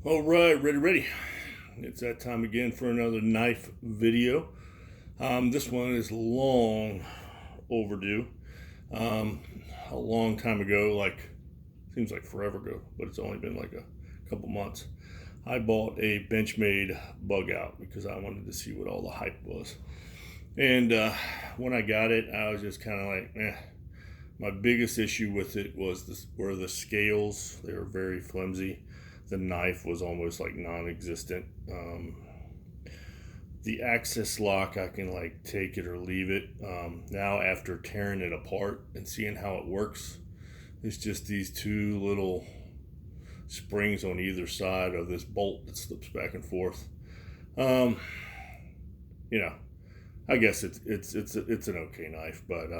All right, ready. It's that time again for another knife video. This one is long overdue. Um, a long time ago, like seems like forever ago, but it's only been like a couple months. I bought a benchmade bug out because I wanted to see what all the hype was. And when I got it, I was just kind of like, eh. My biggest issue with it was were the scales. They were very flimsy. The knife was almost like non-existent. The access lock, I can like take it or leave it. Now after tearing it apart and seeing how it works, it's just these two little springs on either side of this bolt that slips back and forth. Um, you know, I guess it's an okay knife, but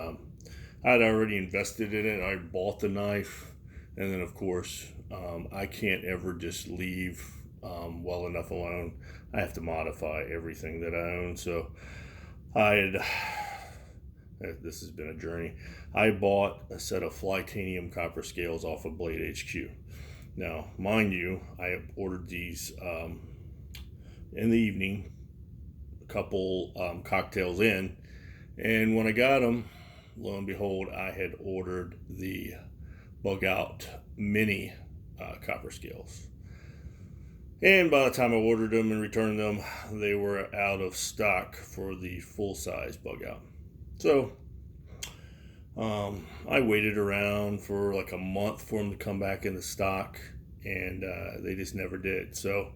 I'd already invested in it. I bought the knife, and then of course I can't ever just leave well enough alone. I have to modify everything that I own. So I had. This has been a journey. I bought a set of Flytanium copper scales off of Blade HQ. Now, mind you, I ordered these in the evening, a couple cocktails in, and when I got them, lo and behold, I had ordered the Bug Out Mini copper scales. And by the time I ordered them and returned them, they were out of stock for the full size Bug Out. So I waited around for like a month for them to come back into stock, and they just never did. So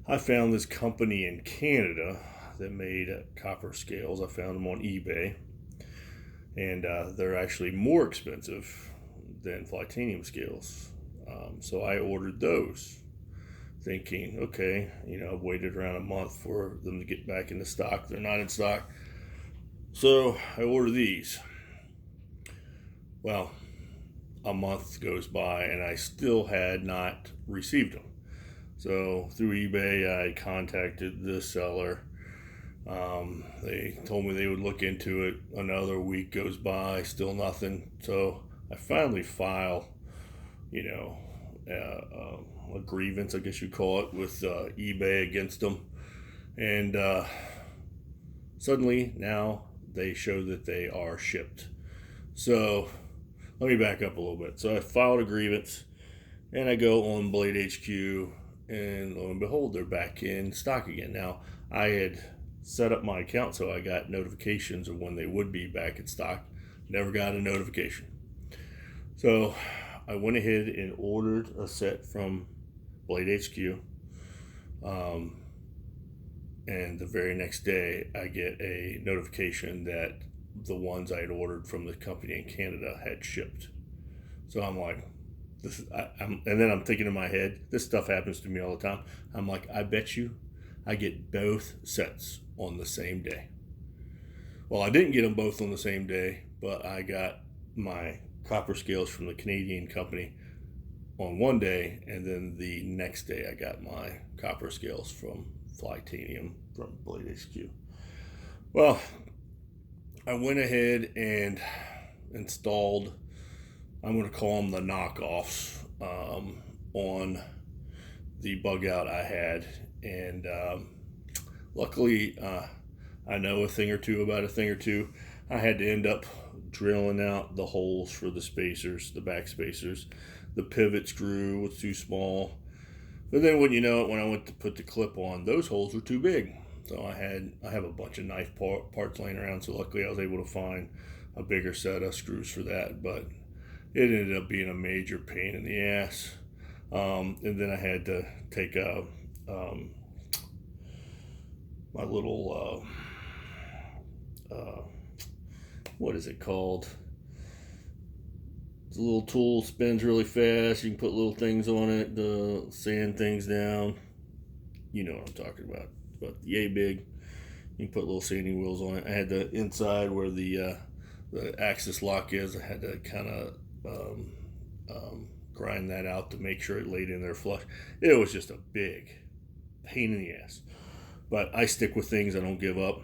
I found this company in Canada that made copper scales. I found them on eBay, and they're actually more expensive than Flytanium scales. So I ordered those, thinking, okay, I've waited around a month for them to get back into stock. They're not in stock. So I ordered these. Well, a month goes by and I still had not received them. So through eBay, I contacted the seller. They told me they would look into it. Another week goes by, still nothing. So I finally file, a grievance, I guess you call it, with eBay against them. And suddenly now they show that they are shipped. So let me back up a little bit. So I filed a grievance and I go on Blade HQ, and lo and behold, they're back in stock again. Now, I had set up my account so I got notifications of when they would be back in stock. Never got a notification. So I went ahead and ordered a set from Blade HQ. And the very next day, I get a notification that the ones I had ordered from the company in Canada had shipped. So I'm like, and then I'm thinking in my head, this stuff happens to me all the time. I'm like, I bet you I get both sets on the same day. Well, I didn't get them both on the same day, but I got my copper scales from the Canadian company on one day, and then the next day I got my copper scales from Flytanium from Blade HQ. Well, I went ahead and installed, I'm going to call them the knockoffs, on the bug out I had. And luckily, I know a thing or two about a thing or two. I had to end up drilling out the holes for the spacers, the back spacers. The pivot screw was too small. But then, when when I went to put the clip on, those holes were too big. So I have a bunch of knife parts laying around. So luckily, I was able to find a bigger set of screws for that. But it ended up being a major pain in the ass. And then I had to take my little what is it called? It's a little tool, spins really fast. You can put little things on it to sand things down. You know what I'm talking about. It's about yay big. You can put little sanding wheels on it. I had the inside where the axis lock is. I had to kind of grind that out to make sure it laid in there flush. It was just a big pain in the ass. But I stick with things. I don't give up.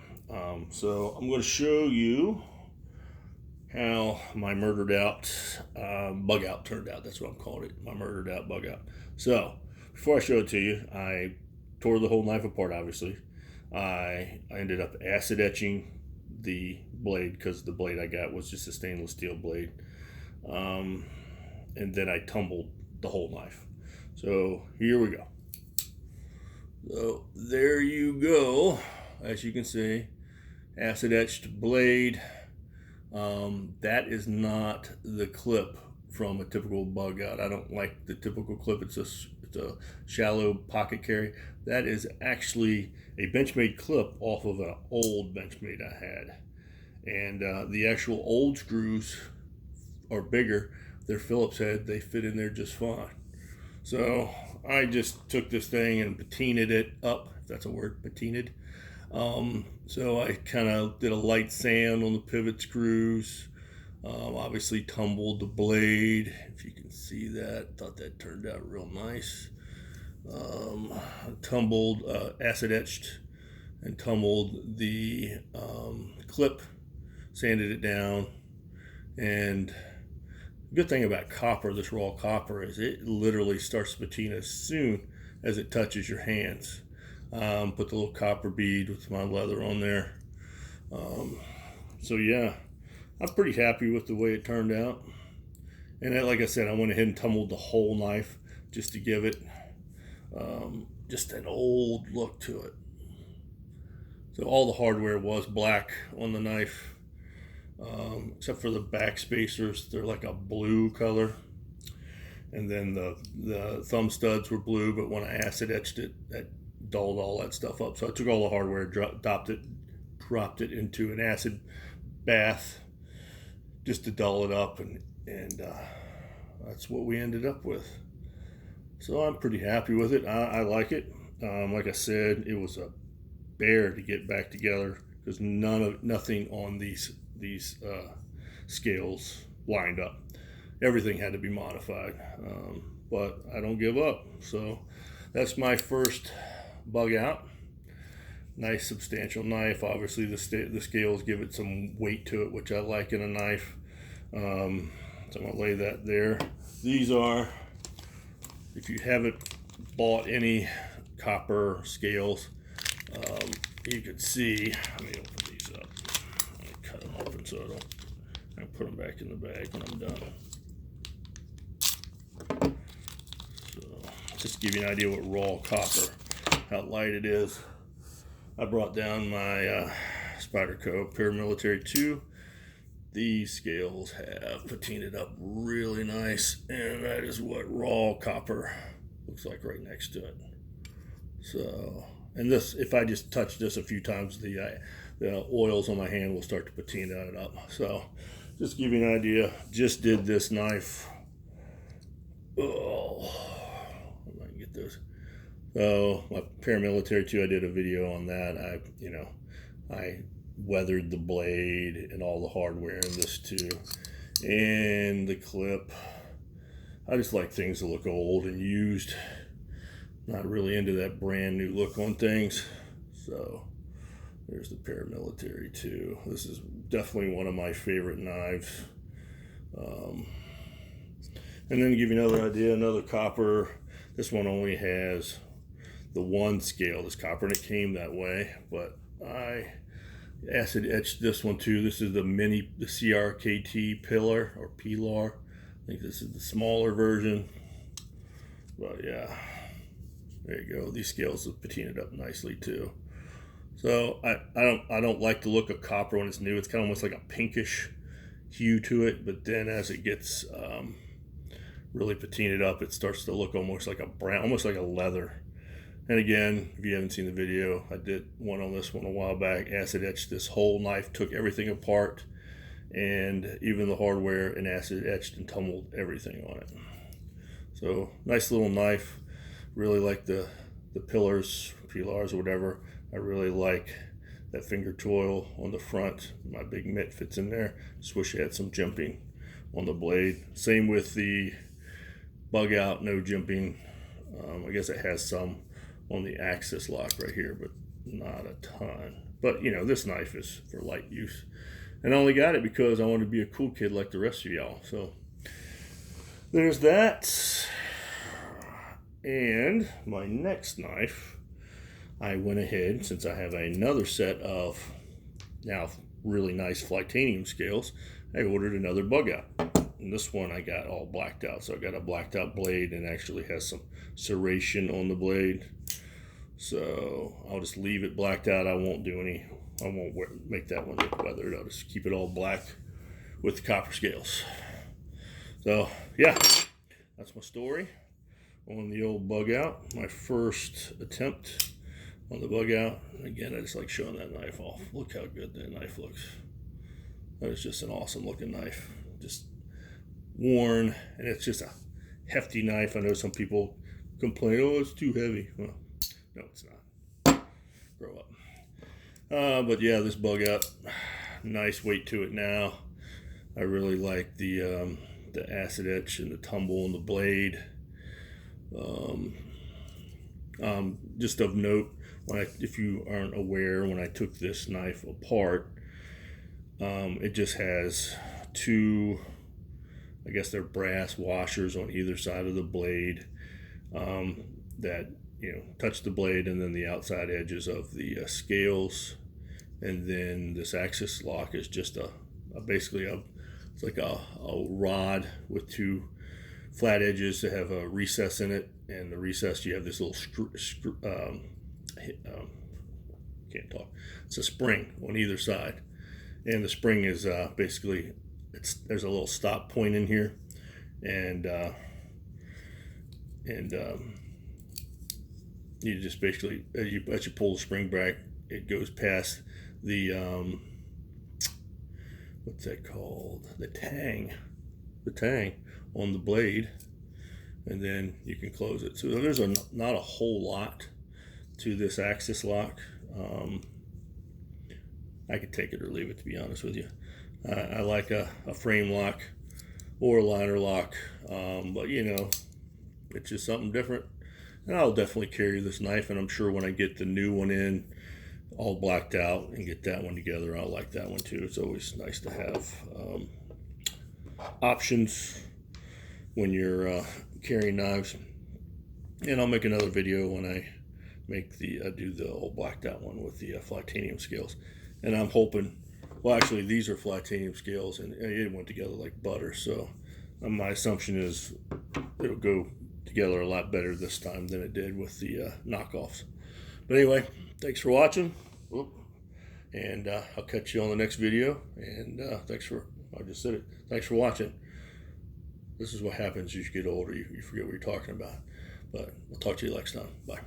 So I'm going to show you how my murdered out bug out turned out. That's what I'm calling it. My murdered out bug out. So before I show it to you, I tore the whole knife apart, obviously. I ended up acid etching the blade because the blade I got was just a stainless steel blade. And then I tumbled the whole knife. So here we go. So there you go. As you can see, acid etched blade. That is not the clip from a typical bug out. I don't like the typical clip. It's a shallow pocket carry. That is actually a benchmade clip off of an old benchmade I had. And the actual old screws are bigger. They're Phillips head. They fit in there just fine. So I just took this thing and patinaed it up, if that's a word, patinaed. So I kind of did a light sand on the pivot screws. Obviously tumbled the blade, if you can see that. Thought that turned out real nice. Tumbled, acid etched and tumbled the clip, sanded it down. And the good thing about copper, this raw copper, is it literally starts to patina as soon as it touches your hands. Put the little copper bead with my leather on there. So yeah, I'm pretty happy with the way it turned out. And like I said, I went ahead and tumbled the whole knife just to give it just an old look to it. So all the hardware was black on the knife. Except for the back spacers, they're like a blue color. And then the thumb studs were blue, but when I acid etched it, that dulled all that stuff up. So I took all the hardware, dropped it into an acid bath just to dull it up, and that's what we ended up with. So I'm pretty happy with it. I like it. Like I said, it was a bear to get back together because nothing on these scales lined up. Everything had to be modified, but I don't give up. So that's my first bug out. Nice substantial knife. Obviously the scales give it some weight to it, which I like in a knife. So I'm gonna lay that there. These are, if you haven't bought any copper scales, you can see, let me open these up. Let me cut them open so I put them back in the bag when I'm done. So just to give you an idea what raw copper, how light it is. I brought down my Spyderco Paramilitary 2. These scales have patinaed up really nice, and that is what raw copper looks like right next to it. So, and this, if I just touch this a few times, the oils on my hand will start to patina it up. So, just to give you an idea, just did this knife. Oh, I can get this. So my Paramilitary 2, I did a video on that. I weathered the blade and all the hardware in this too, and the clip. I just like things that look old and used. Not really into that brand new look on things. So there's the Paramilitary 2. This is definitely one of my favorite knives. And then to give you another idea, another copper. This one only has the one scale, this copper, and it came that way, but I acid etched this one too. This is the CRKT pillar or pilar. I think this is the smaller version, but yeah, there you go. These scales have patinaed up nicely too. So I don't like the look of copper when it's new. It's kind of almost like a pinkish hue to it, but then as it gets really patinaed up, it starts to look almost like a brown, almost like a leather. And again, if you haven't seen the video, I did one on this one a while back. Acid etched this whole knife, took everything apart, and even the hardware, and acid etched and tumbled everything on it. So nice little knife. Really like the pilars or whatever. I really like that finger choil on the front. My big mitt fits in there. Just wish it had some jimping on the blade. Same with the bug out, no jimping. I guess it has some on the axis lock right here, but not a ton. But you know, this knife is for light use, and I only got it because I wanted to be a cool kid like the rest of y'all. So there's that. And my next knife, I went ahead, since I have another set of now really nice Flytanium scales, I ordered another bug out. And this one I got all blacked out. So I got a blacked out blade and actually has some serration on the blade. So I'll just leave it blacked out. I won't make that one look weathered. I'll just keep it all black with the copper scales. So yeah, that's my story on the old bug out. My first attempt on the bug out. Again, I just like showing that knife off. Look how good that knife looks. That is just an awesome looking knife. Just worn, and it's just a hefty knife. I know some people complain, oh, it's too heavy. Well, no, it's not. Grow up. But yeah, this bug out, nice weight to it now. I really like the acid etch and the tumble on the blade. Just of note, if you aren't aware, when I took this knife apart, it just has two, I guess they're brass washers on either side of the blade that touch the blade, and then the outside edges of the scales, and then this axis lock is just basically it's like a rod with two flat edges that have a recess in it, and the recess you have this little can't talk. It's a spring on either side, and the spring is basically there's a little stop point in here, and you just basically as you pull the spring back, it goes past the what's that called? The tang on the blade, and then you can close it. So there's not a whole lot to this axis lock. I could take it or leave it, to be honest with you. I like a frame lock or a liner lock, but it's just something different. And I'll definitely carry this knife, and I'm sure when I get the new one in all blacked out and get that one together, I'll like that one too. It's always nice to have options when you're carrying knives. And I'll make another video when I make do the old blacked out one with the Flytanium scales. And I'm hoping, well, actually these are Flytanium scales, and it went together like butter. So my assumption is it'll go together a lot better this time than it did with the knockoffs. But anyway, thanks for watching. And I'll catch you on the next video. And I just said it. Thanks for watching. This is what happens as you get older. You forget what you're talking about. But I'll talk to you next time. Bye.